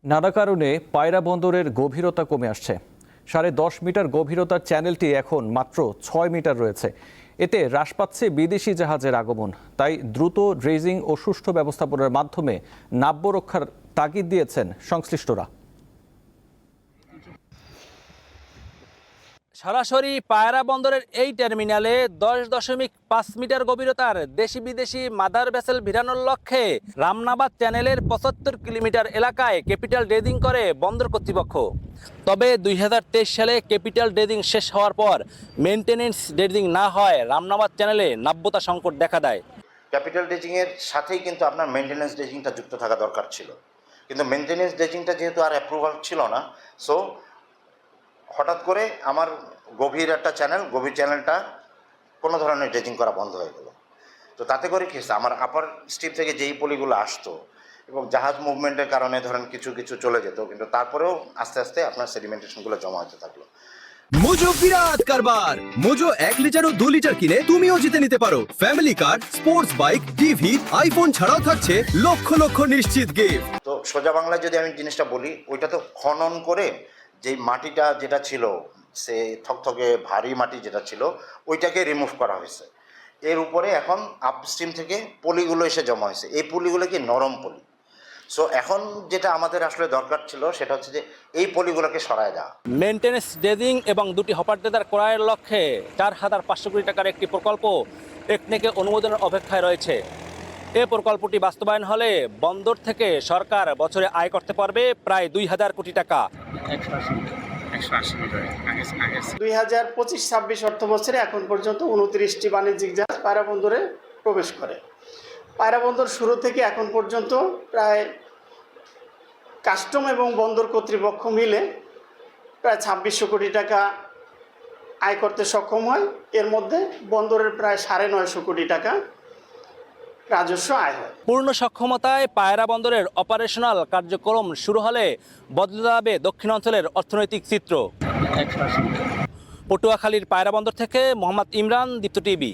নানা কারণে পায়রা বন্দরের গভীরতা কমে আসছে। 10.5 মিটার গভীরতার চ্যানেলটি এখন মাত্র 6 মিটার রয়েছে। এতে হ্রাস পাচ্ছে বিদেশি জাহাজের আগমন। তাই দ্রুত ড্রেজিং ও সুষ্ঠু ব্যবস্থাপনার মাধ্যমে নাব্য রক্ষার তাগিদ দিয়েছেন সংশ্লিষ্টরা। সরাসরি পায়রা বন্দরের এই টার্মিনালে 10.5 মিটার গভীরতার দেশি বিদেশি মাদার ভেসেল ভিড়ানোর লক্ষ্যে রামনাবাদ চ্যানেলের 75 কিলোমিটার এলাকায় ক্যাপিটাল ড্রেজিং করে বন্দর কর্তৃপক্ষ। তবে 2023 সালে ক্যাপিটাল ড্রেজিং শেষ হওয়ার পর মেইনটেনেন্স ড্রেজিং না হয় রামনাবাদ চ্যানেলে নাব্যতা সংকট দেখা দেয়। ক্যাপিটাল ড্রেজিংয়ের সাথেই কিন্তু আপনার মেইনটেনেন্স ড্রেজিংটা যুক্ত থাকা দরকার ছিল, কিন্তু মেইনটেনেন্স ড্রেজিংটা যেহেতু আর অ্যাপ্রুভাল ছিল না, সো হঠাৎ করে আমার গভীর চ্যানেলটা কোনো ধরনের ড্রেজিং করা বন্ধ হয়ে গেল। তো তাতে করে কি হচ্ছে, আমার আপার স্ট্রিপ থেকে যেই পলিগুলো আসতো এবং জাহাজ মুভমেন্টের কারণে ধরেন কিছু কিছু চলে যেত, কিন্তু তারপরেও আস্তে আস্তে আপনার সেডিমেন্টেশনগুলো জমা হতে থাকলো। মোজো বিরাট কারবার। মোজো 1 লিটার ও 2 লিটার কিনে তুমিও জিতে নিতে পারো ফ্যামিলি কার, স্পোর্টস বাইক, টিভি, আইফোন ছাড়াও থাকছে লক্ষ লক্ষ নিশ্চিত গিফট। তো সোজা বাংলায় যদি আমি জিনিসটা বলি, ওইটা তো খনন করে যেই মাটিটা যেটা ছিল, সে থকথকে ভারী মাটি যেটা ছিল, ওইটাকে রিমুভ করা হয়েছে। এর উপরে এখন আপস্ট্রিম থেকে পলিগুলো এসে জমা হয়েছে। এই পলিগুলো কি নরম পলি। সো এখন যেটা আমাদের আসলে দরকার ছিল সেটা হচ্ছে যে এই পলিগুলোকে সরায় দেওয়া। মেইনটেনেন্স ড্রেজিং এবং 2টি হপার ড্রেজার ক্রয়ের লক্ষ্যে 4,500 কোটি টাকার একটি প্রকল্প টেকনিকে অনুমোদনের অপেক্ষায় রয়েছে। এ প্রকল্পটি বাস্তবায়ন হলে বন্দর থেকে সরকার বছরে আয় করতে পারবে প্রায় 2,000 কোটি টাকা। 2025-26 অর্থ বছরে এখন পর্যন্ত 29টি বাণিজ্যিক জাহাজ পায়রা বন্দরে প্রবেশ করে। পায়রা বন্দর শুরু থেকে এখন পর্যন্ত প্রায় কাস্টম এবং বন্দর কর্তৃপক্ষ মিলে প্রায় 2600 কোটি টাকা আয় করতে সক্ষম হয়। এর মধ্যে বন্দরের প্রায় 950 কোটি টাকা রাজস্ব আয় হয়। পূর্ণ সক্ষমতায় পায়রা বন্দরের অপারেশনাল কার্যক্রম শুরু হলে বদলে যাবে দক্ষিণাঞ্চলের অর্থনৈতিক চিত্র। পটুয়াখালীর পায়রা বন্দর থেকে মোহাম্মদ ইমরান, দীপ্ত টিভি।